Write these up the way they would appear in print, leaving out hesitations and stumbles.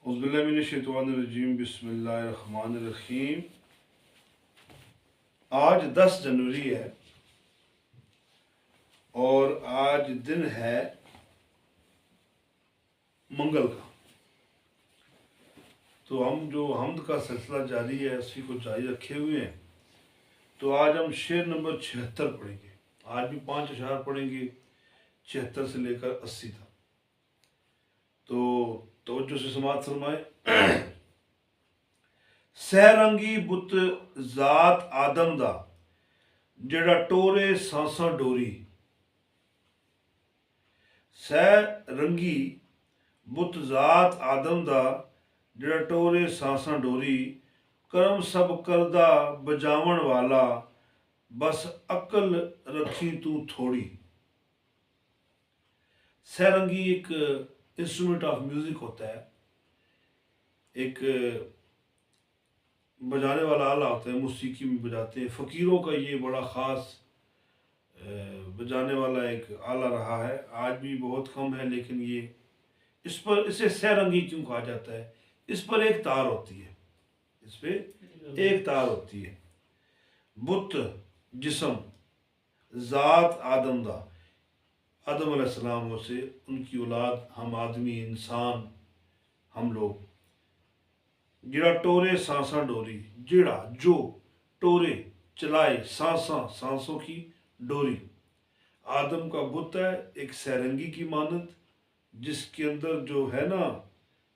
اعوذ باللہ من الشیطان الرجیم، بسم اللہ الرحمن الرحیم۔ آج 10 جنوری ہے اور آج دن ہے منگل کا۔ تو ہم جو حمد کا سلسلہ جاری ہے اسی کو جاری رکھے ہوئے ہیں۔ تو آج ہم شعر نمبر 76 پڑھیں گے۔ آج بھی 5 اشعار پڑھیں گے 76 سے لے کر 80 تک۔ تو توجہ سے سماعت فرمائیں۔ سہ رنگی بت ذات آدم دا جڑا ٹورے سانساں ڈوری۔ سہ رنگی بت ذات آدم دا جڑا ٹورے سانساں ڈوری، کرم سب کردہ بجاون والا بس عقل رکھی تو تھوڑی۔ سہ رنگی ایک انسٹرومنٹ آف میوزک ہوتا ہے، ایک بجانے والا آلہ ہوتا ہے، موسیقی میں بجاتے ہیں۔ فقیروں کا یہ بڑا خاص بجانے والا ایک آلہ رہا ہے، آج بھی بہت کم ہے، لیکن یہ اسے سہ رنگی کیوں کہا جاتا ہے؟ اس پر ایک تار ہوتی ہے، اس پہ ایک تار ہوتی ہے۔ بت جسم ذات آدم دا، آدم علیہ السلام سے ان کی اولاد، ہم آدمی انسان ہم لوگ، جڑا ٹورے سانساں ڈوری، جڑا جو ٹورے چلائے سانساں سانسوں کی ڈوری۔ آدم کا بت ہے ایک سیرنگی کی مانند، جس کے اندر جو ہے نا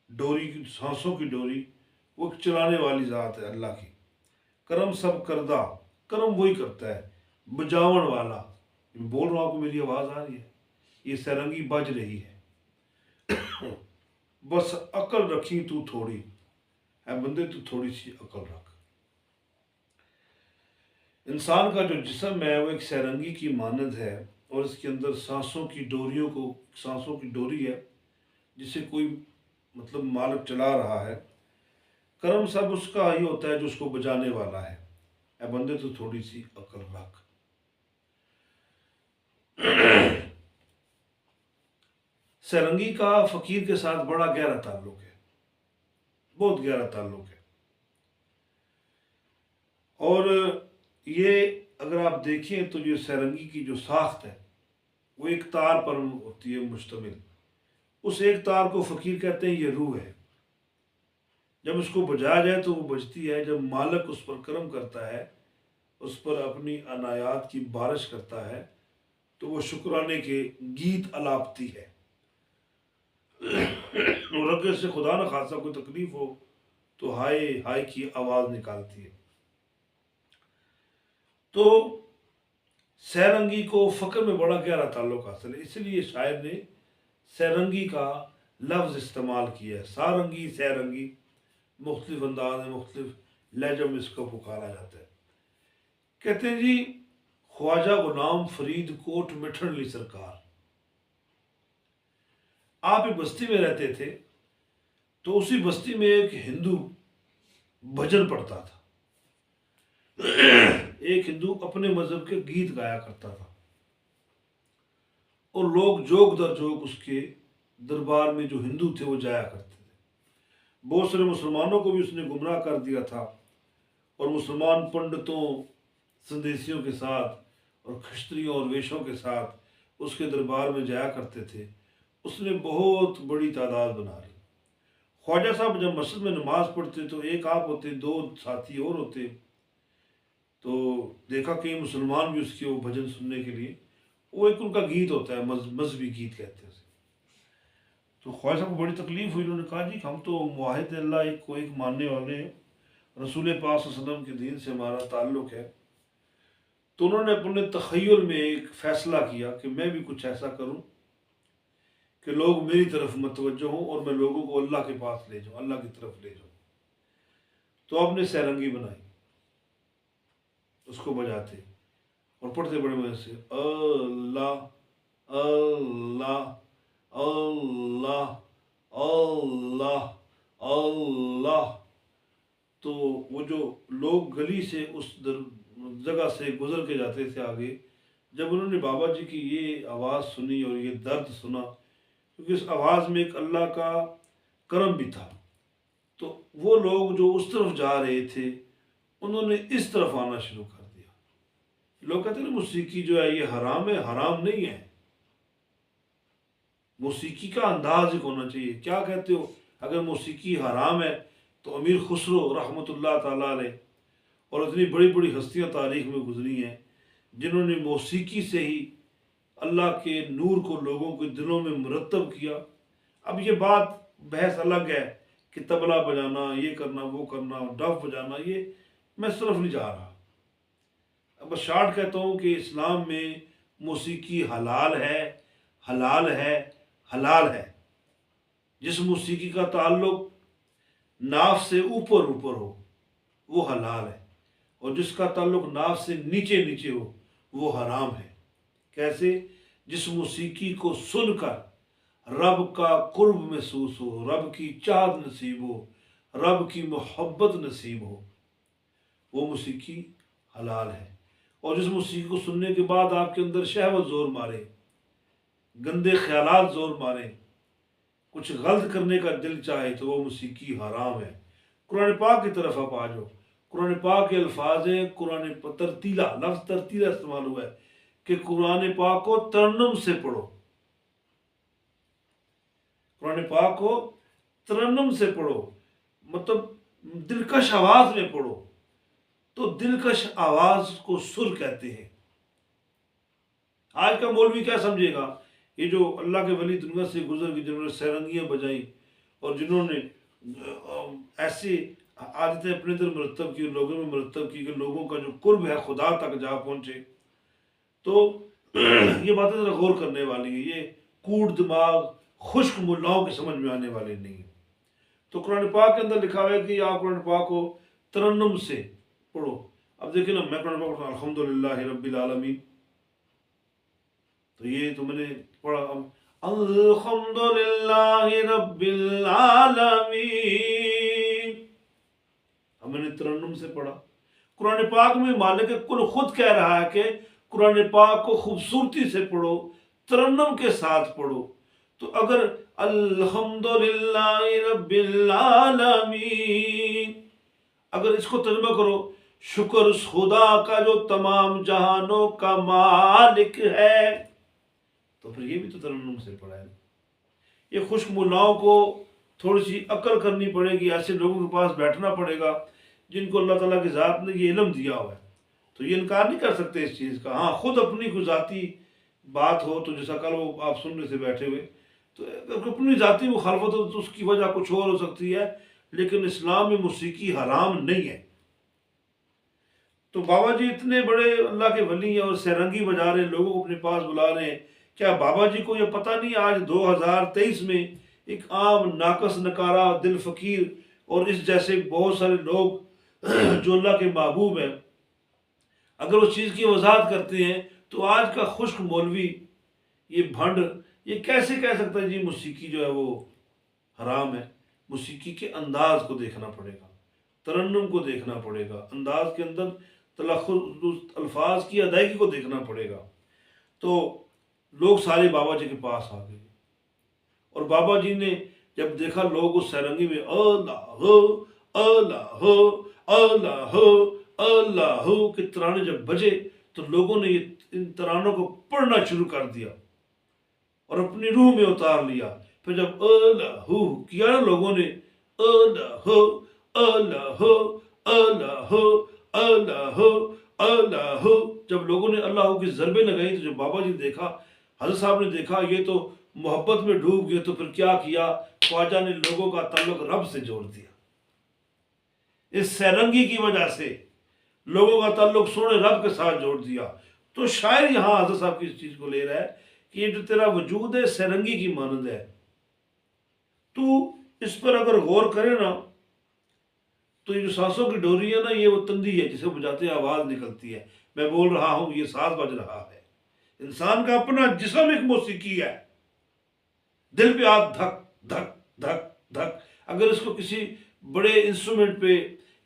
ڈوری کی، سانسوں کی ڈوری، وہ ایک چلانے والی ذات ہے اللہ کی۔ کرم سب کردہ، کرم وہی کرتا ہے، بجاون والا، بول رہا ہوں آپ کو میری آواز آ رہی ہے، یہ سیرنگی بج رہی ہے۔ بس عقل رکھی تو تھوڑی، اے بندے تو تھوڑی سی عقل رکھ۔ انسان کا جو جسم ہے وہ ایک سیرنگی کی مانند ہے، اور اس کے اندر سانسوں کی ڈوری ہے، جسے کوئی مالک چلا رہا ہے۔ کرم سب اس کا ہی ہوتا ہے جو اس کو بجانے والا ہے، اے بندے تو تھوڑی سی عقل رکھ۔ سیرنگی کا فقیر کے ساتھ بڑا گہرا تعلق ہے، بہت گہرا تعلق ہے۔ اور یہ اگر آپ دیکھیں تو یہ سیرنگی کی جو ساخت ہے وہ ایک تار پر ہوتی ہے مشتمل۔ اس ایک تار کو فقیر کہتے ہیں، یہ روح ہے۔ جب اس کو بجایا جائے تو وہ بجتی ہے، جب مالک اس پر کرم کرتا ہے، اس پر اپنی عنایات کی بارش کرتا ہے، تو وہ شکرانے کے گیت الاپتی ہے، اور اگر سے خدا نہ خاصا کوئی تکلیف ہو تو ہائے ہائے کی آواز نکالتی ہے۔ تو سیرنگی کو فقر میں بڑا گہرا تعلق حاصل ہے، اس لیے شاعر نے سیرنگی کا لفظ استعمال کیا ہے۔ سارنگی سیرنگی مختلف انداز میں، مختلف لہجوں میں اس کو پکارا جاتا ہے۔ کہتے ہیں جی خواجہ غلام فرید کوٹ مٹھن لی سرکار، آپ ایک بستی میں رہتے تھے، تو اسی بستی میں ایک ہندو بھجن پڑھتا تھا، ایک ہندو اپنے مذہب کے گیت گایا کرتا تھا، اور لوگ جوک در جوک اس کے دربار میں جو ہندو تھے وہ جایا کرتے تھے۔ بہت سارے مسلمانوں کو بھی اس نے گمراہ کر دیا تھا، اور مسلمان پنڈتوں، سندیسیوں کے ساتھ اور کھشتریوں اور ویشوں کے ساتھ اس کے دربار میں جایا کرتے تھے۔ اس نے بہت بڑی تعداد بنا لی۔ خواجہ صاحب جب مسجد میں نماز پڑھتے تو ایک آپ ہوتے، 2 ساتھی اور ہوتے، تو دیکھا کہ مسلمان بھی اس کے وہ بھجن سننے کے لیے، وہ ایک ان کا گیت ہوتا ہے، مذہبی گیت کہتے ہیں اسے۔ تو خواجہ صاحب کو بڑی تکلیف ہوئی، انہوں نے کہا جی ہم تو موحد اللہ ایک کو ایک ماننے والے ہیں، رسول پاک صلی اللہ علیہ وسلم کے دین سے ہمارا تعلق ہے۔ تو انہوں نے اپنے تخیل میں ایک فیصلہ کیا کہ میں بھی کچھ ایسا کروں کہ لوگ میری طرف متوجہ ہوں اور میں لوگوں کو اللہ کے پاس لے جاؤں، اللہ کی طرف لے جاؤں۔ تو آپ نے سیرنگی بنائی، اس کو بجاتے اور پڑھتے بڑے مزے سے، اللہ اللہ اللہ اللہ اللہ۔ تو وہ جو لوگ گلی سے اس جگہ سے گزر کے جاتے تھے آگے، جب انہوں نے بابا جی کی یہ آواز سنی اور یہ درد سنا، کیونکہ اس آواز میں ایک اللہ کا کرم بھی تھا، تو وہ لوگ جو اس طرف جا رہے تھے انہوں نے اس طرف آنا شروع کر دیا. لوگ کہتے ہیں نا موسیقی جو ہے یہ حرام ہے، حرام نہیں ہے. موسیقی کا انداز ایک ہونا چاہیے. کیا کہتے ہو؟ اگر موسیقی حرام ہے تو امیر خسرو رحمۃ اللہ تعالیٰ علیہ اور اتنی بڑی بڑی ہستیاں تاریخ میں گزری ہیں جنہوں نے موسیقی سے ہی اللہ کے نور کو لوگوں کے دلوں میں مرتب کیا. اب یہ بات بحث الگ ہے کہ تبلا بجانا، یہ کرنا، وہ کرنا، ڈف بجانا، یہ میں صرف نہیں جا رہا. اب شارٹ کہتا ہوں کہ اسلام میں موسیقی حلال ہے، حلال ہے، حلال ہے. جس موسیقی کا تعلق ناف سے اوپر اوپر ہو وہ حلال ہے، اور جس کا تعلق ناف سے نیچے نیچے ہو وہ حرام ہے. کیسے؟ جس موسیقی کو سن کر رب کا قرب محسوس ہو، رب کی چاہت نصیب ہو، رب کی محبت نصیب ہو، وہ موسیقی حلال ہے. اور جس موسیقی کو سننے کے بعد آپ کے اندر شہوت زور مارے، گندے خیالات زور مارے، کچھ غلط کرنے کا دل چاہے، تو وہ موسیقی حرام ہے. قرآن پاک کی طرف آپ آ جاؤ. قرآن پاک کے الفاظ ہیں، قرآن ترتیلہ، لفظ ترتیلہ استعمال ہوا ہے کہ قرآن پاک کو ترنم سے پڑھو. قرآن پاک کو ترنم سے پڑھو، مطلب دلکش آواز میں پڑھو. تو دلکش آواز کو سر کہتے ہیں. آج کا مولوی کیا سمجھے گا؟ یہ جو اللہ کے ولی دنیا سے گزر گئے، جنہوں نے سیرنگیاں بجائیں اور جنہوں نے ایسی عادتیں اپنے اندر مرتب کی، لوگوں میں مرتب کی کہ لوگوں کا جو قرب ہے خدا تک جا پہنچے، تو یہ باتیں ذرا غور کرنے والی ہیں. یہ کوڑ دماغ خشک ملاؤں کے سمجھ میں آنے والے نہیں ہیں. تو قرآن پاک کے اندر لکھا ہوا ہے کہ آپ قرآن پاک کو ترنم سے پڑھو. اب دیکھیں نا، میں قرآن پاک پڑھتا ہوں الحمدللہ رب العالمین، تو یہ تو میں نے پڑھا. الحمدللہ رب العالمین، اب میں نے ترنم سے پڑھا. قرآن پاک میں مالک کل خود کہہ رہا ہے کہ قرآن پاک کو خوبصورتی سے پڑھو، ترنم کے ساتھ پڑھو. تو اگر الحمدللہ رب العالمین، اگر اس کو ترجمہ کرو، شکر اس خدا کا جو تمام جہانوں کا مالک ہے، تو پھر یہ بھی تو ترنم سے پڑھا ہے. یہ خشک ملاؤں کو تھوڑی سی عقل کرنی پڑے گی. ایسے لوگوں کے پاس بیٹھنا پڑے گا جن کو اللہ تعالیٰ کی ذات نے یہ علم دیا ہوا ہے، تو یہ انکار نہیں کر سکتے اس چیز کا. ہاں، خود اپنی کوئی ذاتی بات ہو تو جیسا کل وہ آپ سننے سے بیٹھے ہوئے، تو اگر اپنی ذاتی مخالفت ہو تو اس کی وجہ کچھ اور ہو سکتی ہے، لیکن اسلام میں موسیقی حرام نہیں ہے. تو بابا جی اتنے بڑے اللہ کے ولی ہیں اور سیرنگی بجا رہے ہیں، لوگوں کو اپنے پاس بلا رہے ہیں. کیا بابا جی کو یہ پتہ نہیں آج 2023 میں ایک عام ناقص نکارہ دل فقیر اور اس جیسے بہت سارے لوگ جو اللہ کے محبوب ہیں، اگر اس چیز کی وضاحت کرتے ہیں تو آج کا خشک مولوی، یہ بھنڈ، یہ کیسے کہہ سکتا ہے جی موسیقی جو ہے وہ حرام ہے؟ موسیقی کے انداز کو دیکھنا پڑے گا، ترنم کو دیکھنا پڑے گا، انداز کے اندر تلفظ الفاظ کی ادائیگی کو دیکھنا پڑے گا. تو لوگ سارے بابا جی کے پاس آ گئے، اور بابا جی نے جب دیکھا لوگ اس سیرنگی میں اللہ اللہ اللہ اللہ کے ترانے جب بجے، تو لوگوں نے ان ترانوں کو پڑھنا شروع کر دیا اور اپنی روح میں اتار لیا. پھر جب اللہ کیا نا لوگوں نے، اللہ اللہ اللہ اللہ اللہ، جب لوگوں نے اللہ کی ضربیں لگائی، تو جب بابا جی نے دیکھا، حضرت صاحب نے دیکھا یہ تو محبت میں ڈوب گئے، تو پھر کیا کیا؟ خواجہ نے لوگوں کا تعلق رب سے جوڑ دیا. اس سیرنگی کی وجہ سے لوگوں کا تعلق سونے رب کے ساتھ جوڑ دیا. تو شاعر یہاں حضرت صاحب کی اس چیز کو لے رہا ہے کہ یہ جو تیرا وجود ہے سیرنگی کی مانند ہے. تو اس پر اگر غور کرے نا، تو یہ جو سانسوں کی ڈوری ہے نا، یہ وہ تندی ہے جسے بجاتے ہیں آواز نکلتی ہے. میں بول رہا ہوں، یہ ساز بج رہا ہے. انسان کا اپنا جسم ایک موسیقی ہے. دل پہ آج دھک دھک دھک دھک، اگر اس کو کسی بڑے انسٹرومنٹ پہ،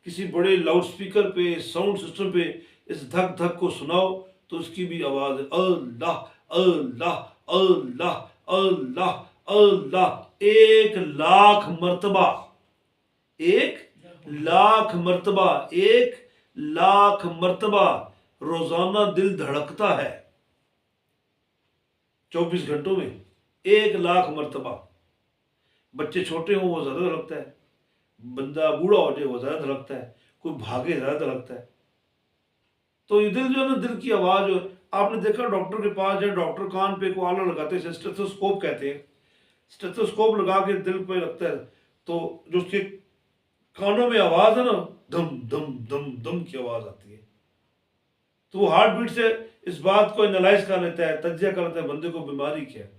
کسی بڑے لاؤڈ سپیکر پہ، ساؤنڈ سسٹم پہ اس دھک دھک کو سناؤ، تو اس کی بھی آواز ہے اللہ اللہ اللہ اللہ اللہ 1,00,000 مرتبہ. 1,00,000 مرتبہ 1,00,000 مرتبہ روزانہ دل دھڑکتا ہے 24 گھنٹوں میں 1,00,000 مرتبہ. بچے چھوٹے ہوں وہ زیادہ دھڑکتا ہے, بندہ بوڑھا ہو جائے وہ زیادہ دھڑکتا ہے, کوئی بھاگے زیادہ دھڑکتا ہے. تو یہ دل جو ہے نا, دل کی آواز جو آپ نے دیکھا ڈاکٹر کے پاس جائے, ڈاکٹر کان پہ کو آلہ لگاتے ہیں, اسٹیتھوسکوپ کہتے ہیں, اسٹیتھوسکوپ لگا کے دل پہ رکھتا ہے, تو جو اس کے کانوں میں آواز ہے نا, دم دم دم دم کی آواز آتی ہے, تو وہ ہارٹ بیٹ سے اس بات کو انالائز کر لیتا ہے, تجزیہ کر لیتا ہے بندے کو بیماری کیا ہے,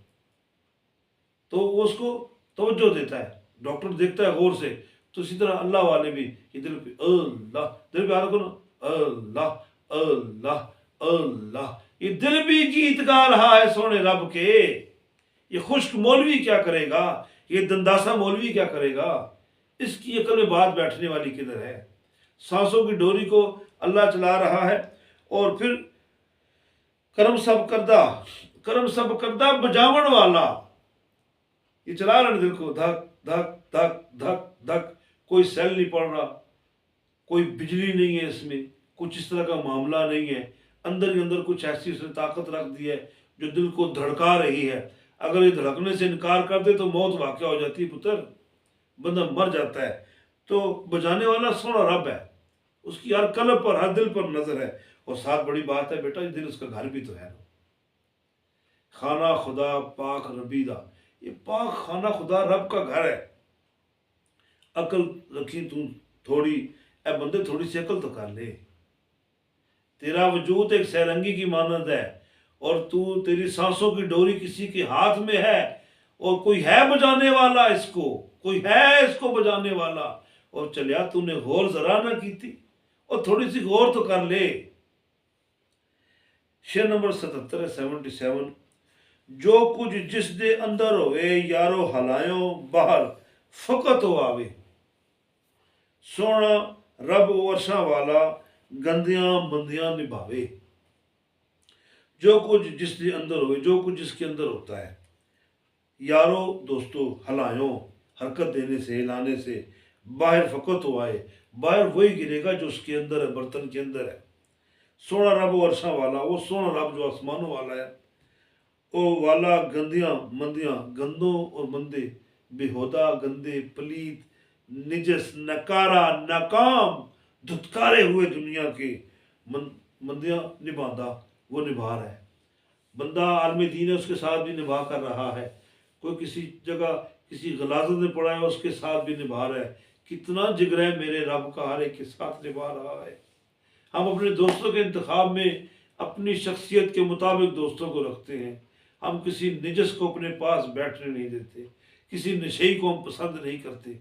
تو وہ اس کو توجہ دیتا ہے, ڈاکٹر دیکھتا ہے غور سے. تو اسی طرح اللہ والے بھی یہ دل پہ اللہ, دل پہ آ رکھو نا, اللہ اللہ اللہ, یہ دل بھی گیت گا رہا ہے سونے رب کے. یہ خشک مولوی کیا کرے گا, یہ دنداسا مولوی کیا کرے گا, اس کی عقل میں بات بیٹھنے والی کدھر ہے. سانسوں کی ڈوری کو اللہ چلا رہا ہے, اور پھر کرم سب کردہ بجاون والا یہ چلا رہا ہے دل کو, دھک دھک دھک دھک دھک. کوئی سیل نہیں پڑ رہا, کوئی بجلی نہیں ہے اس میں, کچھ اس طرح کا معاملہ نہیں ہے, اندر ہی اندر کچھ ایسی اس نے طاقت رکھ دی ہے جو دل کو دھڑکا رہی ہے. اگر یہ دھڑکنے سے انکار کر دے تو موت واقع ہو جاتی ہے پتر, بندہ مر جاتا ہے. تو بجانے والا سونا رب ہے, اس کی ہر قلب پر ہر دل پر نظر ہے. اور ساتھ بڑی بات ہے بیٹا, یہ دل اس کا گھر بھی تو ہے. خانہ خدا پاک ربیدہ, یہ پاک خانہ خدا رب کا گھر ہے. عقل رکھی تو تھوڑی, اے بندے تھوڑی سی عقل تو کر لے. تیرا وجود ایک سیرنگی کی مانند ہے, اور تو تیری سانسوں کی ڈوری کسی کے ہاتھ میں ہے, اور کوئی ہے بجانے والا اس کو, کوئی ہے اس کو بجانے والا. اور چلیا تو نے غور ذرا نہ کی تھی, اور تھوڑی سی غور تو کر لے. شعر نمبر 77 ہے 77. جو کچھ جس دے اندر ہوئے یارو ہلایوں باہر فقط ہو آوے. سونا رب ورشاں والا گندیاں بندیاں نبھاوے. جو کچھ جس دے اندر ہوئے, جو کچھ جس کے اندر ہوتا ہے, یارو دوستو ہلایوں حرکت دینے سے ہلانے سے, باہر فقط ہو آئے, باہر وہی گرے گا جو اس کے اندر ہے, برتن کے اندر ہے. سونا رب ورشاں والا, وہ سونا رب جو آسمانوں والا ہے, او والا گندیاں مندیاں, گندوں اور مندے, بےہودہ گندے پلیت نجس نکارا ناکام دھتکارے ہوئے دنیا کے مندیاں نبھاتا, وہ نبھا رہا ہے. بندہ عالم دین ہے, اس کے ساتھ بھی نبھا کر رہا ہے. کوئی کسی جگہ کسی غلاظت میں پڑا ہے, اس کے ساتھ بھی نبھا رہا ہے. کتنا جگر ہے میرے رب کا, ہر ایک کے ساتھ نبھا رہا ہے. ہم اپنے دوستوں کے انتخاب میں اپنی شخصیت کے مطابق دوستوں کو رکھتے ہیں. ہم کسی نجس کو اپنے پاس بیٹھنے نہیں دیتے, کسی نشئی کو ہم پسند نہیں کرتے,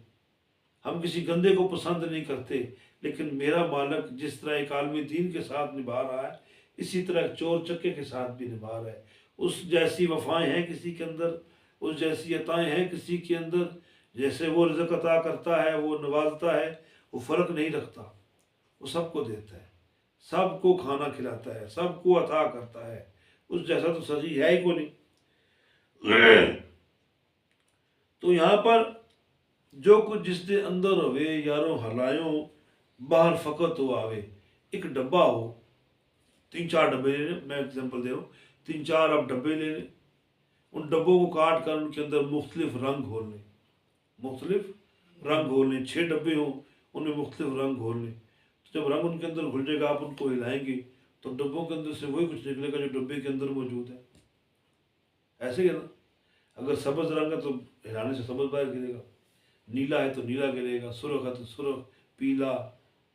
ہم کسی گندے کو پسند نہیں کرتے. لیکن میرا مالک جس طرح ایک عالم دین کے ساتھ نبھا رہا ہے, اسی طرح ایک چور چکے کے ساتھ بھی نبھا رہا ہے. اس جیسی وفائیں ہیں کسی کے اندر, اس جیسی عطائیں ہیں کسی کے اندر. جیسے وہ رزق عطا کرتا ہے, وہ نوازتا ہے, وہ فرق نہیں رکھتا, وہ سب کو دیتا ہے, سب کو کھانا کھلاتا ہے, سب کو عطا کرتا ہے. اس جیسا تو سچی ہے ہی کو نہیں. تو یہاں پر جو کچھ جس دے اندر ہوئے یاروں ہلایوں باہر فقط ہو آوے. ایک ڈبہ ہو, 3-4 ڈبے لے لیں, میں ایگزامپل دے رہا ہوں, 3-4 آپ ڈبے لے لیں. ان ڈبوں کو کاٹ کر ان کے اندر مختلف رنگ گھول لیں, مختلف رنگ گھول لیں. 6 ڈبے ہوں, ان میں مختلف رنگ گھول لیں. تو جب رنگ ان کے اندر گھل جائے گا, آپ ان کو ہلائیں گے تو ڈبوں کے اندر سے وہی کچھ نکلے گا جو ڈبے کے اندر موجود ہے. ایسے ہی ہے نا. اگر سبز رنگ ہے تو ہلانے سے سبز باہر گرے گا, نیلا ہے تو نیلا گرے گا, سرخ ہے تو سرخ, پیلا,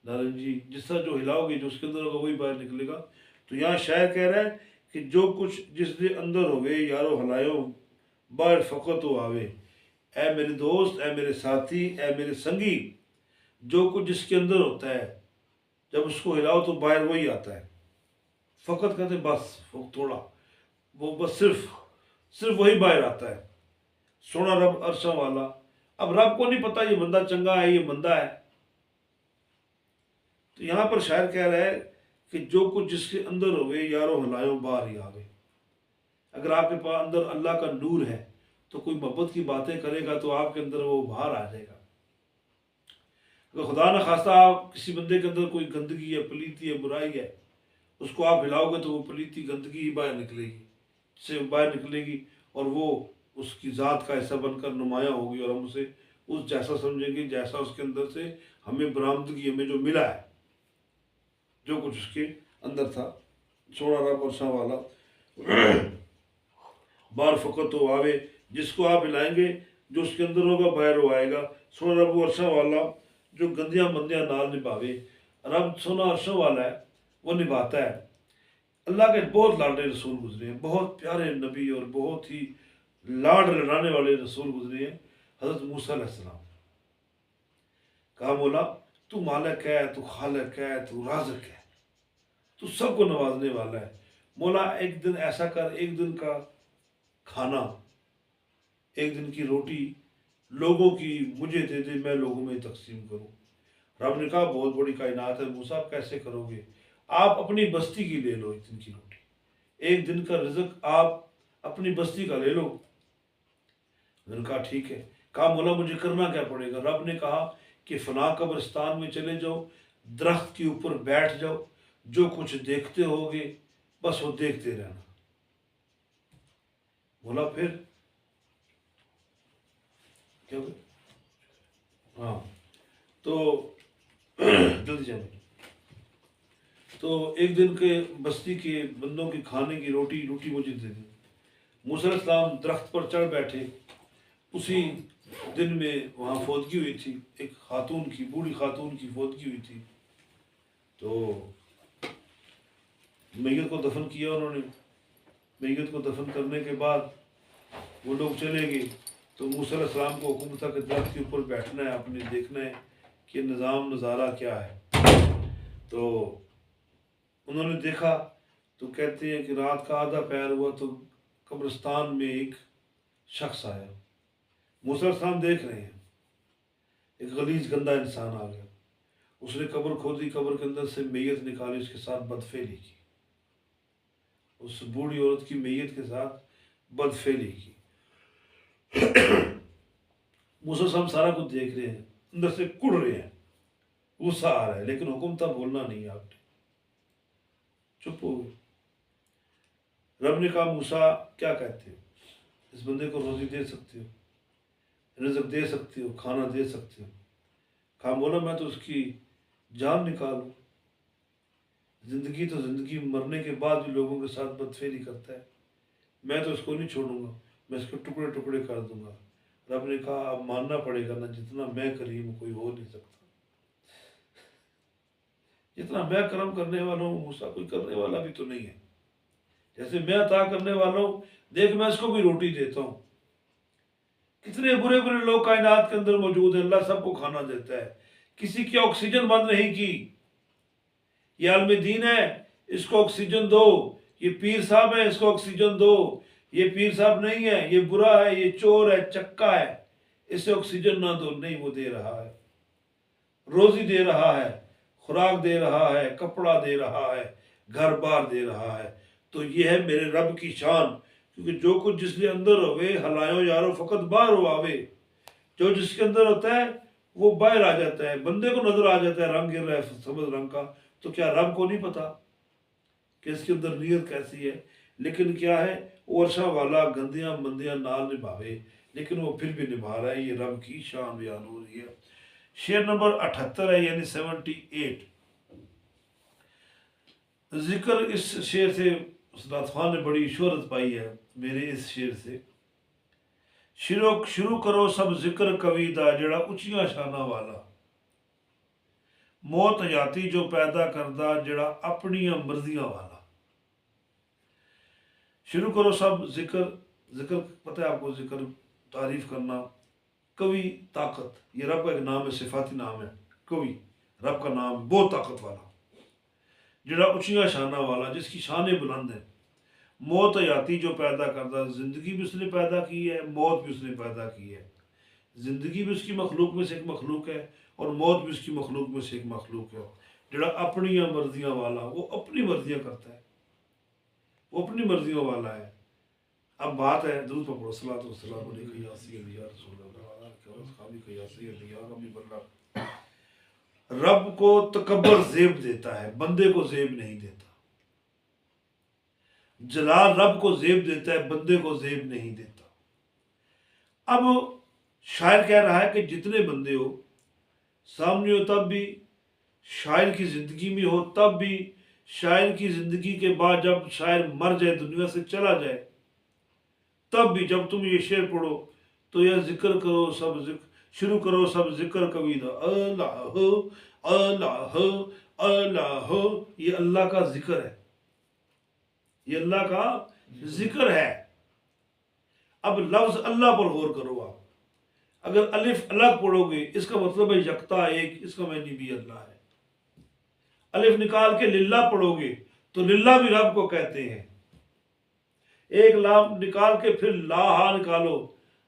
نارنجی, جس طرح جو ہلاؤ گے جو اس کے اندر ہوگا وہی باہر نکلے گا. تو یہاں شاعر کہہ رہا ہے کہ جو کچھ جس دے اندر ہوئے یارو ہلایوں باہر فقط ہو آوے. اے میرے دوست, اے میرے ساتھی, اے میرے سنگی, جو کچھ جس کے اندر ہوتا ہے جب اس کو ہلاؤ تو باہر وہی آتا ہے. فقط کہتے ہیں بس, تھوڑا, وہ بس صرف وہی باہر آتا ہے. سونا رب عرشاں والا. اب رب کو نہیں پتا یہ بندہ چنگا ہے یہ بندہ ہے. تو یہاں پر شاعر کہہ رہا ہے کہ جو کچھ جس کے اندر ہوئے یارو ہلایوں باہر ہی آوے. اگر آپ کے پاس اندر اللہ کا نور ہے تو کوئی محبت کی باتیں کرے گا تو آپ کے اندر وہ باہر آ جائے گا. اگر خدا نہ خواستہ آپ کسی بندے کے اندر کوئی گندگی ہے، پلیتی ہے، برائی ہے، اس کو آپ ہلاؤ گے تو وہ پلیتی گندگی ہی باہر نکلے گی، اس سے باہر نکلے گی، اور وہ اس کی ذات کا حصہ بن کر نمایاں ہوگی، اور ہم اسے اس جیسا سمجھیں گے جیسا اس کے اندر سے ہمیں برآمدگی، ہمیں جو ملا ہے، جو کچھ اس کے اندر تھا۔ 16 والا بار فقط تو آوے، جس کو آپ ہلائیں گے جو اس کے اندر ہوگا باہر وہ آئے گا۔ 16 والا جو گندیاں مندیاں نال نبھاوے، رب 16 والا ہے، وہ نبھاتا ہے۔ اللہ کے بہت لاڈلے رسول گزرے ہیں، بہت پیارے نبی اور بہت ہی لاڈ لڑانے والے رسول گزرے ہیں۔ حضرت موسیٰ علیہ السلام کہا مولا تو مالک ہے، تو خالق ہے، تو رازق ہے، تو سب کو نوازنے والا ہے، مولا ایک دن ایسا کر، ایک دن کا کھانا، ایک دن کی روٹی لوگوں کی مجھے دے دے، میں لوگوں میں تقسیم کروں۔ رب نے کہا بہت بڑی کائنات ہے موسیٰ، آپ کیسے کرو گے؟ آپ اپنی بستی کی لے لو، ایک دن کی روٹی، ایک دن کا رزق آپ اپنی بستی کا لے لو۔ میں نے کہا ٹھیک ہے۔ کہا مولا مجھے کرنا کیا پڑے گا؟ رب نے کہا کہ فلاں قبرستان میں چلے جاؤ، درخت کے اوپر بیٹھ جاؤ، جو کچھ دیکھتے ہوگے بس وہ دیکھتے رہنا۔ بولا پھر کیا ہوگا؟ ہاں تو جلدی جائیں۔ تو ایک دن کے بستی کے بندوں کی کھانے کی روٹی مجھے دے دی۔ موسیٰ علیہ السلام درخت پر چڑھ بیٹھے، اسی دن میں وہاں فوتگی ہوئی تھی، ایک خاتون کی، بوڑھی خاتون کی فوتگی ہوئی تھی، تو میت کو دفن کیا انہوں نے۔ میت کو دفن کرنے کے بعد وہ لوگ چلے گئے، تو موسیٰ علیہ السلام کو حکم تھا کہ درخت کے اوپر بیٹھنا ہے، آپ نے دیکھنا ہے کہ نظام نظارہ کیا ہے۔ تو انہوں نے دیکھا، تو کہتے ہیں کہ رات کا آدھا پہر ہوا تو قبرستان میں ایک شخص آیا۔ موسیٰ علیہ السلام دیکھ رہے ہیں، ایک غلیظ گندا انسان آ گیا، اس نے قبر کھودی، قبر کے اندر سے میت نکالی، اس کے ساتھ بدفعلی کی، اس بوڑھی عورت کی میت کے ساتھ بدفعلی کی۔ موسیٰ صاحب سارا کچھ دیکھ رہے ہیں، اندر سے کڑ رہے ہیں، غصہ آ رہا ہے، لیکن حکم تھا بولنا نہیں، آپ نے چپ ہو گئے۔ رب نے کہا موسیٰ کیا کہتے ہو؟ اس بندے کو روزی دے سکتے ہو، رزق دے سکتے ہو، کھانا دے سکتے ہو؟ کہا مولا میں تو اس کی جان نکالوں، زندگی تو زندگی، مرنے کے بعد بھی لوگوں کے ساتھ بدفعلی کرتا ہے، میں تو اس کو نہیں چھوڑوں گا، میں اس کو ٹکڑے ٹکڑے کر دوں گا۔ رب نے کہا اب ماننا پڑے گا نا، جتنا میں کریم ہوں کوئی ہو نہیں سکتا، جتنا میں کرم کرنے والا ہوں موسیٰ کوئی کرنے والا بھی تو نہیں ہے، جیسے میں عطا کرنے والا ہوں، دیکھ میں اس کو بھی روٹی دیتا ہوں۔ کتنے برے برے لوگ کائنات کے اندر موجود ہیں، اللہ سب کو کھانا دیتا ہے، کسی کی آکسیجن بند نہیں کی۔ یہ عالم دین ہے، اس کو آکسیجن دو، یہ پیر صاحب ہے، اس کو آکسیجن دو، یہ پیر صاحب نہیں ہے، یہ برا ہے، یہ چور ہے، چکا ہے، اسے آکسیجن نہ دو، نہیں وہ دے رہا ہے، روزی دے رہا ہے، خوراک دے رہا ہے، کپڑا دے رہا ہے، گھر بار دے رہا ہے۔ تو یہ ہے میرے رب کی شان، کیونکہ جو کچھ جس کے اندر ہوئے ہلایوں یارو فقط باہر ہو آوے، جو جس کے اندر ہوتا ہے وہ باہر آ جاتا ہے، بندے کو نظر آ جاتا ہے رنگ گر رہا ہے سبز رنگ کا، تو کیا رب کو نہیں پتا کہ اس کے اندر نیت کیسی ہے؟ لیکن کیا ہے، عرشہ والا گندیاں مندیاں نال نبھاوے، لیکن وہ پھر بھی نبھا رہا ہے، یہ رب کی شان بیان ہو رہی ہے۔ شعر نمبر 78 ہے، یعنی 78۔ ذکر اس شعر سے استاد خان نے بڑی شہرت پائی ہے، میرے اس شعر سے۔ شروع کرو سب ذکر کوی دا، جڑا اچیاں شانہ والا، موت حیاتی جو پیدا کردہ، جڑا اپنیاں مرضیاں والا۔ شروع کرو سب ذکر پتہ ہے آپ کو، ذکر تعریف کرنا، کوی طاقت، یہ رب کا ایک نام ہے، صفاتی نام ہے، کوی رب کا نام، بہت طاقت والا، جڑا اچیاں شانہ والا، جس کی شانیں بلند ہیں، موت حیاتی جو پیدا کردہ، زندگی بھی اس نے پیدا کی ہے، موت بھی اس نے پیدا کی ہے، زندگی بھی اس کی مخلوق میں سے ایک مخلوق ہے، اور موت بھی اس کی مخلوق میں سے ایک مخلوق ہے، جڑا اپنیاں مرضیاں والا، وہ اپنی مرضیاں کرتا ہے، وہ اپنی مرضیوں والا ہے۔ اب بات ہے، درود پر پڑھو، صلاۃ والسلام علیکم یا سیدی یا رسول اللہ، خامی کا یا سیدی یا حبیب اللہ۔ رب کو تکبر زیب دیتا ہے، بندے کو زیب نہیں دیتا۔ جلال رب کو زیب دیتا ہے، بندے کو زیب نہیں دیتا۔ اب شاعر کہہ رہا ہے کہ جتنے بندے ہو سامنے ہو، تب بھی شاعر کی زندگی میں ہو، تب بھی شاعر کی زندگی کے بعد جب شاعر مر جائے، دنیا سے چلا جائے، تب بھی جب تم یہ شعر پڑھو تو یہ ذکر کرو سب شروع کرو سب ذکر کویدہ، اللہ اللہ اللہ، یہ اللہ کا ذکر ہے، یہ اللہ کا ذکر ہے۔ اب لفظ اللہ پر غور کرو آپ، اگر الف الگ پڑھو گے اس کا مطلب ہے یکتا ایک، اس کا معنی بھی اللہ ہے۔ الف نکال کے للہ پڑھو گے تو للہ بھی رب کو کہتے ہیں۔ ایک لام نکال کے پھر لاہا نکالو،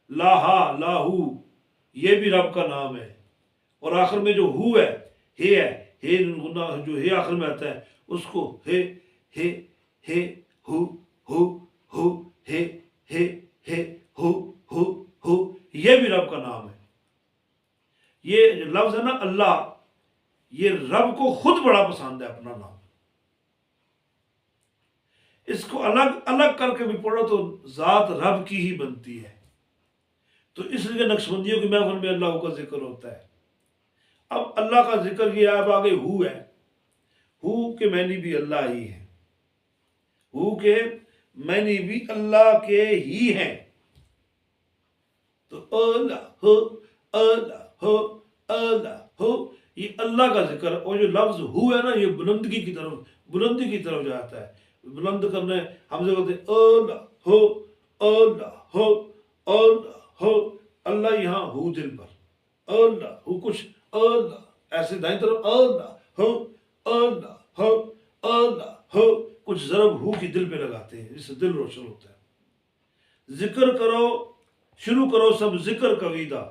لاہا لاہو، یہ بھی رب کا نام ہے۔ اور آخر میں جو ہو ہے، ہے جو ہے آخر میں آتا ہے، اس کو ہے ہو یہ بھی رب کا نام ہے۔ یہ جو لفظ ہے نا اللہ، یہ رب کو خود بڑا پسند ہے اپنا نام۔ اس کو الگ الگ کر کے بھی پڑھو تو ذات رب کی ہی بنتی ہے۔ تو اس لیے نقشبندیوں کی محفل میں اللہ کا ذکر ہوتا ہے۔ اب اللہ کا ذکر یہ اب آگے ہو ہے، ہو کے معنی بھی اللہ ہی ہے، ہو کے معنی بھی اللہ کے ہی ہیں۔ تو اللہ اللہ اللہ، یہ اللہ کا ذکر، اور جو لفظ ہو ہے نا، یہ بلندی کی طرف جاتا ہے۔ بلند کرنا ہے، ہم سے بولتے اللہ اللہ اللہ، اللہ یہاں ہو دل پر، اللہ ہو کچھ، اللہ ایسے دائیں طرف اللہ اللہ اللہ، کچھ ضرب ہو کی دل پہ لگاتے ہیں، اس سے دل روشن ہوتا ہے۔ ذکر کرو، شروع کرو سب ذکر کویدہ،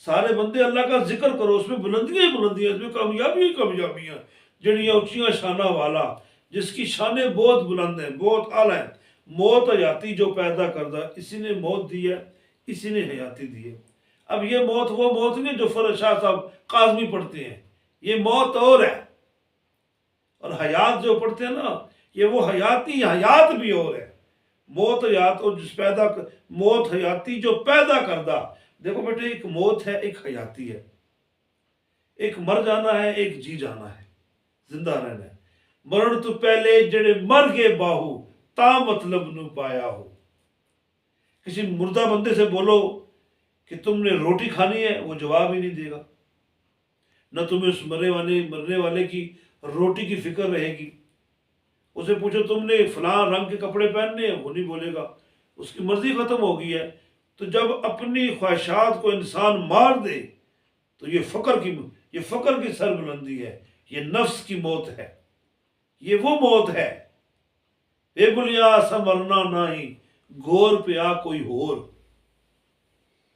سارے بندے اللہ کا ذکر کرو، اس میں بلندیاں بلندیاں، اس میں کامیابیاں، جڑیاں اونچیاں شانہ والا، جس کی شانیں بہت بلند ہیں، بہت اعلیٰ ہیں۔ موت حیاتی جو پیدا کردہ، اسی نے موت دی ہے، اسی نے حیاتی دی ہے۔ اب یہ موت وہ موت نہیں جو فرد شاہ صاحب قاظمی پڑھتے ہیں، یہ موت اور ہے۔ اور حیات جو پڑھتے ہیں نا، یہ وہ حیاتی حیات بھی اور ہے۔ موت حیات اور موت حیاتی جو پیدا کردہ، دیکھو بیٹے، ایک موت ہے، ایک حیاتی ہے، ایک مر جانا ہے، ایک جی جانا ہے، زندہ رہنا ہے۔ مرن تو پہلے جڑے مر گئے باہو، تا مطلب نو پایا ہو۔ کسی مردہ بندے سے بولو کہ تم نے روٹی کھانی ہے، وہ جواب ہی نہیں دے گا، نہ تمہیں اس مرنے والے کی روٹی کی فکر رہے گی۔ اسے پوچھو تم نے فلاں رنگ کے کپڑے پہننے ہیں، وہ نہیں بولے گا، اس کی مرضی ختم ہو گئی ہے۔ تو جب اپنی خواہشات کو انسان مار دے تو یہ فقر کی سر بلندی ہے، یہ نفس کی موت ہے، یہ وہ موت ہے۔ اے بلیا سا مرنا نہیں، گور پہ آ کوئی ہور۔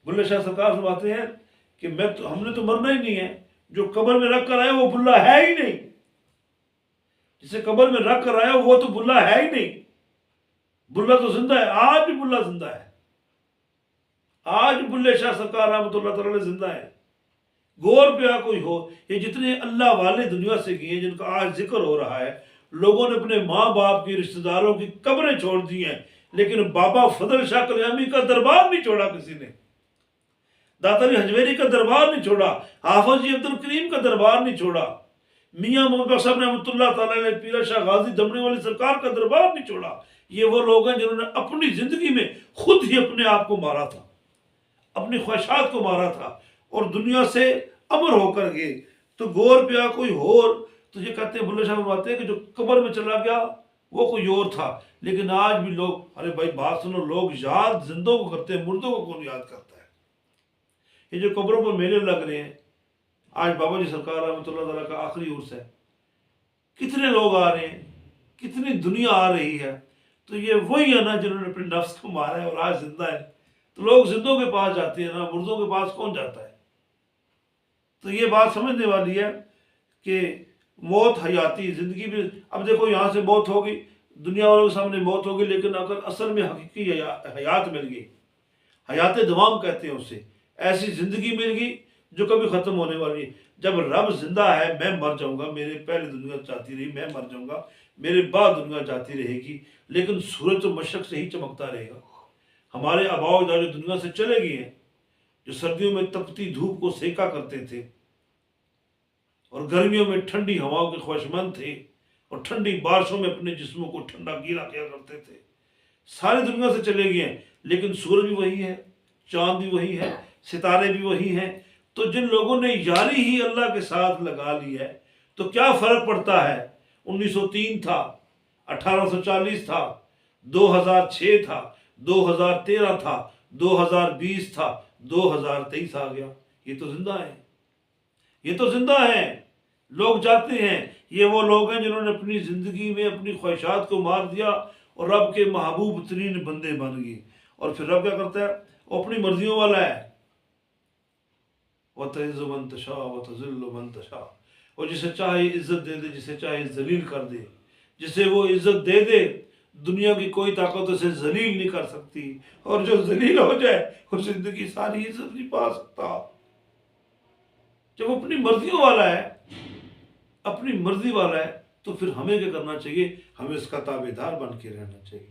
بلے شاہ سرکار فرماتے ہیں کہ ہم نے تو مرنا ہی نہیں ہے، جو قبر میں رکھ کر آئے وہ بلا ہے ہی نہیں، جسے قبر میں رکھ کر آئے وہ تو بلا ہے ہی نہیں۔ بلا تو زندہ ہے، آج بھی بلا زندہ ہے، آج بلے شاہ سرکار رحمۃ اللہ تعالی زندہ ہے۔ گور پہ آ کوئی ہو، یہ جتنے اللہ والے دنیا سے گئے ہیں، جن کا آج ذکر ہو رہا ہے، لوگوں نے اپنے ماں باپ کی، رشتہ داروں کی قبریں چھوڑ دی ہیں، لیکن بابا فضل شاہ کلیامی کا دربار نہیں چھوڑا کسی نے، داتا علی حجویری کا دربار نہیں چھوڑا، حافظ جی عبد الکریم کا دربار نہیں چھوڑا، میاں محمد صاحب رحمۃ اللہ تعالی علیہ، پیرا شاہ غازی دمنے والی سرکار کا دربار نہیں چھوڑا۔ یہ وہ لوگ ہیں جنہوں نے اپنی زندگی میں خود ہی اپنے آپ کو مارا تھا، اپنی خواہشات کو مارا تھا، اور دنیا سے امر ہو کر گئے۔ تو گور پہ آ کوئی ہور، تو یہ کہتے ہیں، بلے شاہ فرماتے ہیں کہ جو قبر میں چلا گیا وہ کوئی اور تھا۔ لیکن آج بھی لوگ، ارے بھائی بات سنو، لوگ یاد زندوں کو کرتے ہیں، مردوں کو کون یاد کرتا ہے؟ یہ جو قبروں پر میلے لگ رہے ہیں، آج بابا جی سرکار رحمۃ اللہ تعالیٰ کا آخری عرس ہے، کتنے لوگ آ رہے ہیں، کتنی دنیا آ رہی ہے۔ تو یہ وہی ہے نا جنہوں نے اپنے نفس کو مارا ہے اور آج زندہ ہے۔ تو لوگ زندوں کے پاس جاتے ہیں نا، مردوں کے پاس کون جاتا ہے؟ تو یہ بات سمجھنے والی ہے کہ موت حیاتی زندگی میں، اب دیکھو یہاں سے موت ہوگی، دنیا والوں کے سامنے موت ہوگی، لیکن اگر اصل میں حقیقی حیات مل گئی، حیات دوام کہتے ہیں اسے، ایسی زندگی مل گئی جو کبھی ختم ہونے والی ہے۔ جب رب زندہ ہے، میں مر جاؤں گا، میرے پہلے دنیا جاتی رہی، میں مر جاؤں گا، میرے بعد دنیا جاتی رہے گی، لیکن سورج تو مشرق سے ہی چمکتا رہے گا۔ ہمارے آباء و اجداد جو دنیا سے چلے گئے ہیں، جو سردیوں میں تپتی دھوپ کو سیکا کرتے تھے اور گرمیوں میں ٹھنڈی ہواؤں کے خواہشمند تھے اور ٹھنڈی بارشوں میں اپنے جسموں کو ٹھنڈا گیلا کیا کرتے تھے، ساری دنیا سے چلے گئے ہیں، لیکن سورج بھی وہی ہے، چاند بھی وہی ہے، ستارے بھی وہی ہیں۔ تو جن لوگوں نے یاری ہی اللہ کے ساتھ لگا لی ہے، تو کیا فرق پڑتا ہے؟ 1903 تھا، 1840 تھا، 2006 تھا، 2013 تھا، 2020 تھا، 2023 آ گیا۔ یہ تو زندہ ہے، یہ تو زندہ ہیں۔ لوگ جاتے ہیں، یہ وہ لوگ ہیں جنہوں نے اپنی زندگی میں اپنی خواہشات کو مار دیا اور رب کے محبوب ترین بندے بن گئے۔ اور پھر رب کیا کرتا ہے؟ وہ اپنی مرضیوں والا ہے۔ وَتَعِزُّ مَن تَشَاءُ وَتُذِلُّ مَن تَشَاءُ، اور جسے چاہے عزت دے دے، جسے چاہے ذلیل کر دے۔ جسے وہ عزت دے دے، دنیا کی کوئی طاقت اسے ذلیل نہیں کر سکتی، اور جو ذلیل ہو جائے وہ زندگی ساری عزت نہیں پا سکتا۔ جب اپنی مرضیوں والا ہے، اپنی مرضی والا ہے، تو پھر ہمیں کیا کرنا چاہیے؟ ہمیں اس کا تابع دار بن کے رہنا چاہیے،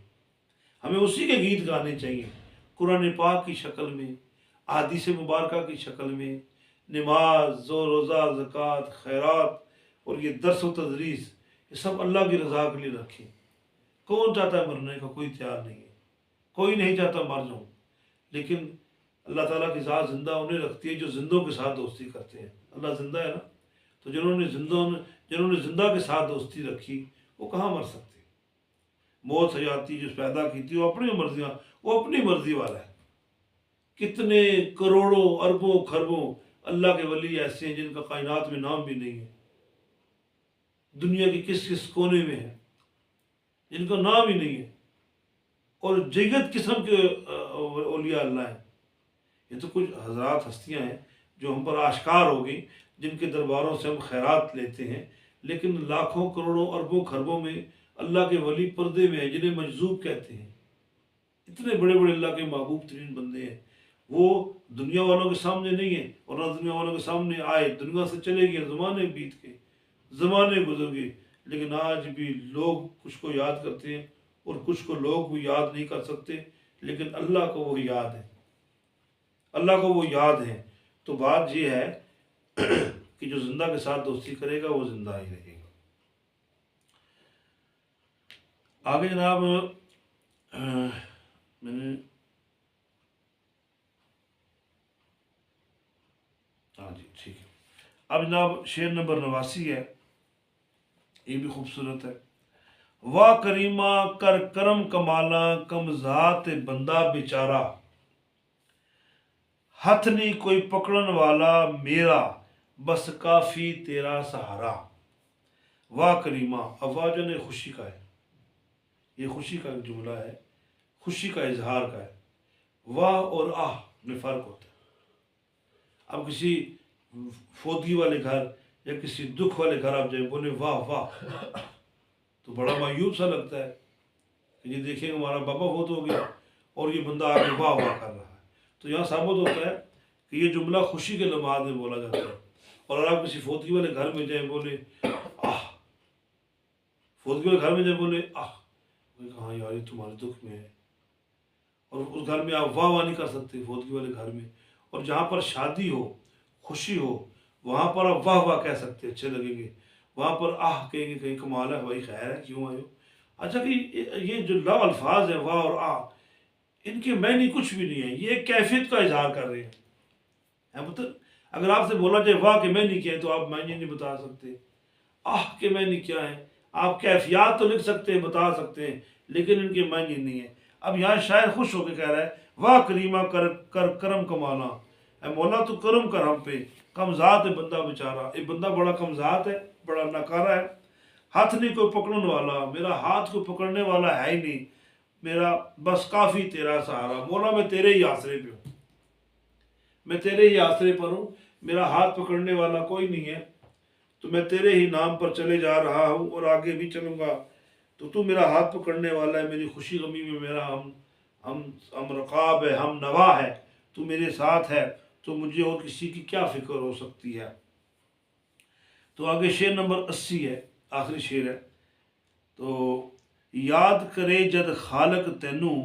ہمیں اسی کے گیت گانے چاہیے، قرآن پاک کی شکل میں، احادیث مبارکہ کی شکل میں، نماز و روزہ، زکوٰۃ، خیرات اور یہ درس و تدریس، یہ سب اللہ کی رضا کے لیے رکھیں۔ کون چاہتا ہے مرنے کا؟ کوئی تیار نہیں ہے، کوئی نہیں چاہتا مر جاؤں، لیکن اللہ تعالیٰ کی ذات زندہ انہیں رکھتی ہے جو زندوں کے ساتھ دوستی کرتے ہیں۔ اللہ زندہ ہے نا، تو جنہوں نے زندہ کے ساتھ دوستی رکھی، وہ کہاں مر سکتے؟ موت حیاتی جو پیدا کی تھی، وہ اپنی مرضی والا ہے۔ کتنے کروڑوں اربوں خربوں اللہ کے ولی ایسے ہیں جن کا کائنات میں نام بھی نہیں ہے، دنیا کے کس کونے میں ہے جن کا نام ہی نہیں ہے، اور جگت قسم کے اولیاء اللہ ہیں۔ یہ تو کچھ حضرات ہستیاں ہیں جو ہم پر آشکار ہو گئی، جن کے درباروں سے ہم خیرات لیتے ہیں، لیکن لاکھوں کروڑوں اربوں خربوں میں اللہ کے ولی پردے میں ہیں، جنہیں مجذوب کہتے ہیں۔ اتنے بڑے بڑے اللہ کے محبوب ترین بندے ہیں، وہ دنیا والوں کے سامنے نہیں ہیں، اور نہ دنیا والوں کے سامنے آئے۔ دنیا سے چلے گئے، زمانے بیت گئے، زمانے گزر گئے، لیکن آج بھی لوگ کچھ کو یاد کرتے ہیں اور کچھ کو لوگ بھی یاد نہیں کر سکتے، لیکن اللہ کو وہ یاد ہے، اللہ کو وہ یاد ہے۔ تو بات یہ ہے کہ جو زندہ کے ساتھ دوستی کرے گا وہ زندہ ہی رہے گا۔ آگے جناب میں نے ہاں جی ٹھیک ہے، اب جناب شعر نمبر 89 ہے، یہ بھی خوبصورت ہے۔ واہ کریمہ کر کرم کمالا، کم ذات بندہ بیچارہ، ہاتھ نہیں کوئی پکڑن والا میرا، بس کافی تیرا سہارا۔ واہ کریمہ، اب واہ جو ہے خوشی کا ہے، یہ خوشی کا ایک جملہ ہے، خوشی کا اظہار کا ہے۔ واہ اور آہ میں فرق ہوتا ہے۔ اب کسی فوتگی والے گھر یا کسی دکھ والے گھر آپ جائیں، بولے واہ واہ، تو بڑا مایوب سا لگتا ہے کہ یہ دیکھیں ہمارا بابا فوت ہو گیا اور یہ بندہ آگے واہ واہ کر رہا ہے۔ تو یہاں ثابت ہوتا ہے کہ یہ جملہ خوشی کے لمحات میں بولا جاتا ہے، اور اگر آپ کسی فوتگی والے گھر میں جائیں، بولے آہ، فوتگی والے گھر میں جائیں بولے آہ، کہاں یار یہ تمہارے دکھ میں ہے، اور اس گھر میں آپ واہ واہ نہیں کر سکتے فوتگی والے گھر میں۔ اور جہاں پر شادی ہو، خوشی ہو، وہاں پر آپ واہ واہ کہہ سکتے، اچھے لگیں گے۔ وہاں پر آہ کہیں گے، کہیں کمال ہے بھائی، خیر ہے، کیوں آئے ہو۔ اچھا کہ یہ جو لو الفاظ ہیں واہ اور آہ، ان کے معنی کچھ بھی نہیں ہے، یہ ایک کیفیت کا اظہار کر رہے ہیں۔ مطلب اگر آپ سے بولا جائے واہ کے معنی کیا ہے تو آپ معنی نہیں بتا سکتے، آہ کے معنی کیا ہے آپ کیفیات تو لکھ سکتے ہیں، بتا سکتے ہیں، لیکن ان کے معنی نہیں ہے۔ اب یہاں شاعر خوش ہو کے کہہ رہا ہے واہ کریمہ کر کرم کمانا، اے مولا تو کرم کر ہم پہ، کم ذات ہے بندہ بیچارہ، یہ بندہ بڑا کم ذات ہے، بڑا ناکارہ ہے۔ ہاتھ نہیں کوئی پکڑنے والا، میرا ہاتھ کو پکڑنے والا ہے ہی نہیں، میرا بس کافی تیرا سہارا۔ مولا میں تیرے ہی آسرے پہ ہوں، میں تیرے ہی آسرے پر ہوں، میرا ہاتھ پکڑنے والا کوئی نہیں ہے، تو میں تیرے ہی نام پر چلے جا رہا ہوں اور آگے بھی چلوں گا۔ تو میرا ہاتھ پکڑنے والا ہے، میری خوشی غمی میں میرا ہم رقاب ہے، ہم نوا ہے، تو میرے ساتھ ہے، تو مجھے اور کسی کی کیا فکر ہو سکتی ہے۔ تو آگے شعر نمبر 80 ہے، آخری شعر ہے۔ تو یاد کرے جد خالق تینوں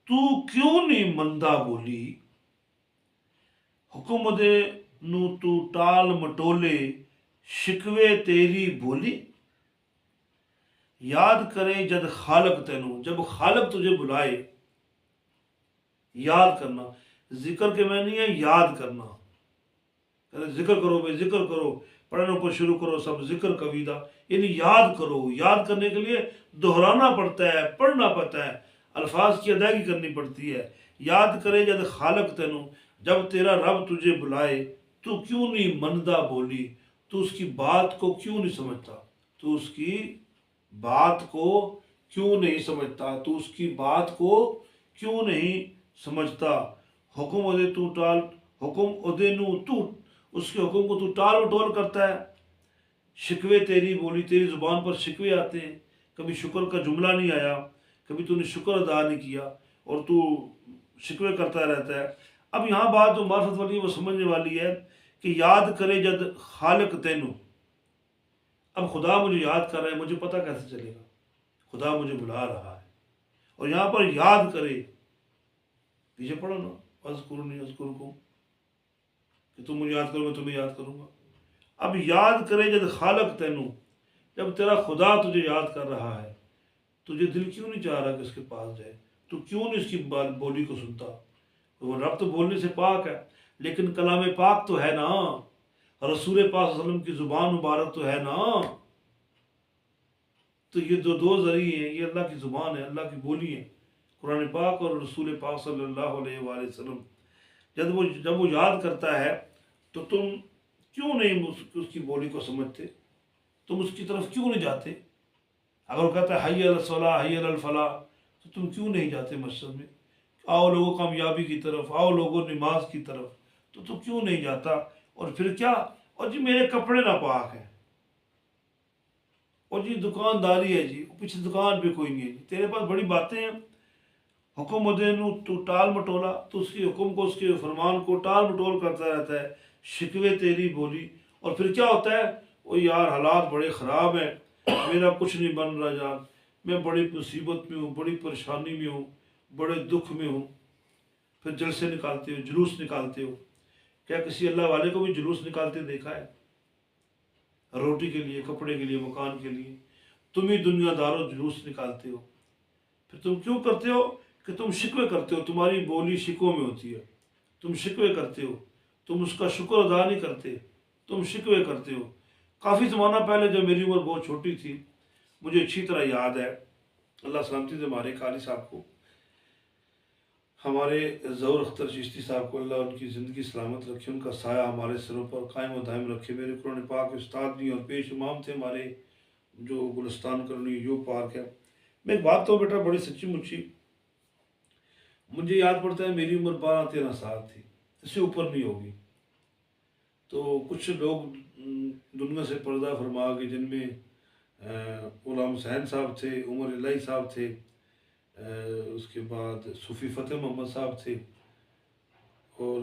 تو کیوں نہیں مندا بولی، حکم دے نو تو ٹال مٹولے شکوے تیری بولی۔ یاد کرے جد خالق تینوں، جب خالق تجھے بلائے، یاد کرنا، ذکر کے معنی ہے یاد کرنا، ذکر کرو بھائی، ذکر کرو، پڑھنے پر شروع کرو سب ذکر کویدہ، یعنی یاد کرو۔ یاد کرنے کے لیے دہرانا پڑتا ہے، پڑھنا پڑتا ہے، الفاظ کی ادائیگی کرنی پڑتی ہے۔ یاد کرے جد خالق تینوں، جب تیرا رب تجھے بلائے، تو کیوں نہیں مندہ بولی، تو اس کی بات کو کیوں نہیں سمجھتا، تو اس کی بات کو کیوں نہیں سمجھتا، تو اس کی بات کو کیوں نہیں سمجھتا۔ حکم ادے تو ٹال، حکم ادے نو تو، اس کے حکم کو تو ٹال مٹول کرتا ہے۔ شکوے تیری بولی، تیری زبان پر شکوے آتے ہیں، کبھی شکر کا جملہ نہیں آیا، کبھی تو نے شکر ادا نہیں کیا، اور تو شکوے کرتا رہتا ہے۔ اب یہاں بات جو معرفت والی ہے وہ سمجھنے والی ہے کہ یاد کرے جد خالق تینوں، اب خدا مجھے یاد کر رہا ہے، مجھے پتہ کیسے چلے گا، خدا مجھے بلا رہا ہے، اور یہاں پر یاد کرے، پیچھے پڑھو نا، اذکرنی اذکرکم، کہ تم مجھے یاد کرو میں تمہیں یاد کروں گا۔ اب یاد کرے جد خالق تینوں، جب تیرا خدا تجھے یاد کر رہا ہے، تجھے دل کیوں نہیں چاہ رہا کہ اس کے پاس جائے، تو کیوں نہیں اس کی بولی کو سنتا۔ وہ رب تو بولنے سے پاک ہے، لیکن کلام پاک تو ہے نا، رسول پاک صلی اللہ علیہ وسلم کی زبان مبارک تو ہے نا۔ تو یہ دو ذریعے ہیں، یہ اللہ کی زبان ہے، اللہ کی بولی ہے، قرآن پاک اور رسول پاک صلی اللہ علیہ وآلہ وسلم۔ جب وہ یاد کرتا ہے تو تم کیوں نہیں اس کی بولی کو سمجھتے، تم اس کی طرف کیوں نہیں جاتے۔ اگر وہ کہتا ہے حی علی الصلاۃ حی علی الفلاح، تو تم کیوں نہیں جاتے مسجد میں، آؤ لوگوں کامیابی کی طرف، آؤ لوگوں نماز کی طرف، تو تم کیوں نہیں جاتا۔ اور پھر کیا، اور جی میرے کپڑے ناپاک ہیں، اور جی دکانداری ہے، جی پیچھے دکان پہ کوئی نہیں ہے، جی تیرے پاس بڑی باتیں ہیں، حکم دینو تو ٹال مٹولا، تو اس کے حکم کو، اس کے فرمان کو ٹال مٹول کرتا رہتا ہے، شکوے تیری بولی۔ اور پھر کیا ہوتا ہے، وہ یار حالات بڑے خراب ہیں، میرا کچھ نہیں بن رہا جان، میں بڑی مصیبت میں ہوں، بڑی پریشانی میں ہوں، بڑے دکھ میں ہوں۔ پھر جلسے نکالتے ہو، جلوس نکالتے ہو۔ کیا کسی اللہ والے کو بھی جلوس نکالتے دیکھا ہے؟ روٹی کے لیے، کپڑے کے لیے، مکان کے لیے، تم ہی دنیا دارو جلوس نکالتے ہو۔ پھر تم کیوں کرتے ہو کہ تم شکوے کرتے ہو، تمہاری بولی شکووں میں ہوتی ہے، تم شکوے کرتے ہو، تم اس کا شکر ادا نہیں کرتے، تم شکوے کرتے ہو۔ کافی زمانہ پہلے جب میری عمر بہت چھوٹی تھی، مجھے اچھی طرح یاد ہے، اللہ سلامتی سے ہمارے قاری صاحب کو، ہمارے ظہور اختر چشتی صاحب کو اللہ ان کی زندگی سلامت رکھے، ان کا سایہ ہمارے سروں پر قائم و دائم رکھے۔ میرے قرآن پاک کے استاد بھی اور پیش امام تھے ہمارے، جو گلستان کرنی یو پارک ہے۔ میں ایک بات تو بیٹا بڑی سچی مچی، مجھے یاد پڑتا ہے میری عمر 12-13 سال تھی، اس سے اوپر نہیں ہوگی۔ تو کچھ لوگ دنیا سے پردہ فرما گئے، جن میں غلام حسین صاحب تھے، عمر الہی صاحب تھے، اس کے بعد صوفی فتح محمد صاحب تھے، اور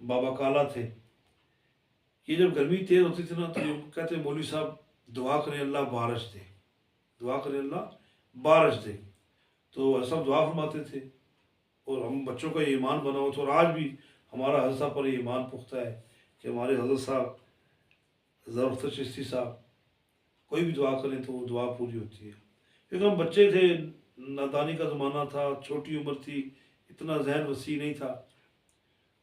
بابا کالا تھے۔ یہ جب گرمی تیز ہوتی تھی نا، تو یہ کہتے ہیں مولوی صاحب دعا کریں اللہ بارش دے، دعا کریں اللہ بارش دے۔ تو سب دعا فرماتے تھے، اور ہم بچوں کا یہ ایمان بنا ہوا تھا، اور آج بھی ہمارا حضرت صاحب پر یہ ایمان پختہ ہے کہ ہمارے حضرت صاحب ظہور اختر چشتی صاحب کوئی بھی دعا کریں تو وہ دعا پوری ہوتی ہے۔ کیونکہ ہم بچے تھے، نادانی کا زمانہ تھا، چھوٹی عمر تھی، اتنا ذہن وسیع نہیں تھا،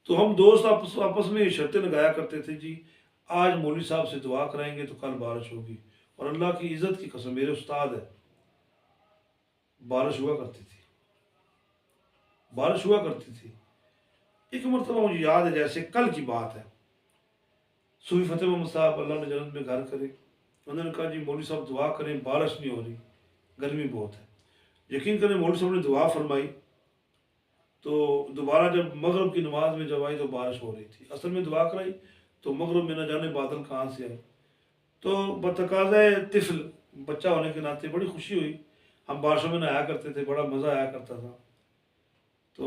تو ہم دوست آپس میں شرطیں لگایا کرتے تھے، جی آج مولوی صاحب سے دعا کرائیں گے تو کل بارش ہوگی، اور اللہ کی عزت کی قسم، میرے استاد ہے، بارش ہوا کرتی تھی، بارش ہوا کرتی تھی۔ ایک مرتبہ مجھے یاد ہے جیسے کل کی بات ہے، صوفی فتح محمد صاحب اللہ نے جنت میں گھر کرے، انہوں نے کہا جی مولوی صاحب دعا کریں، بارش نہیں ہو رہی، گرمی بہت ہے۔ یقین کریں مولوی صاحب نے دعا فرمائی، تو دوبارہ جب مغرب کی نماز میں جب آئی تو بارش ہو رہی تھی، اصل میں دعا کرائی تو مغرب میں نہ جانے بادل کہاں سے آئے۔ تو بتقاضۂ طفل، بچہ ہونے کے ناطے بڑی خوشی ہوئی، ہم بارشوں میں نہایا کرتے تھے، بڑا مزہ آیا کرتا تھا۔ تو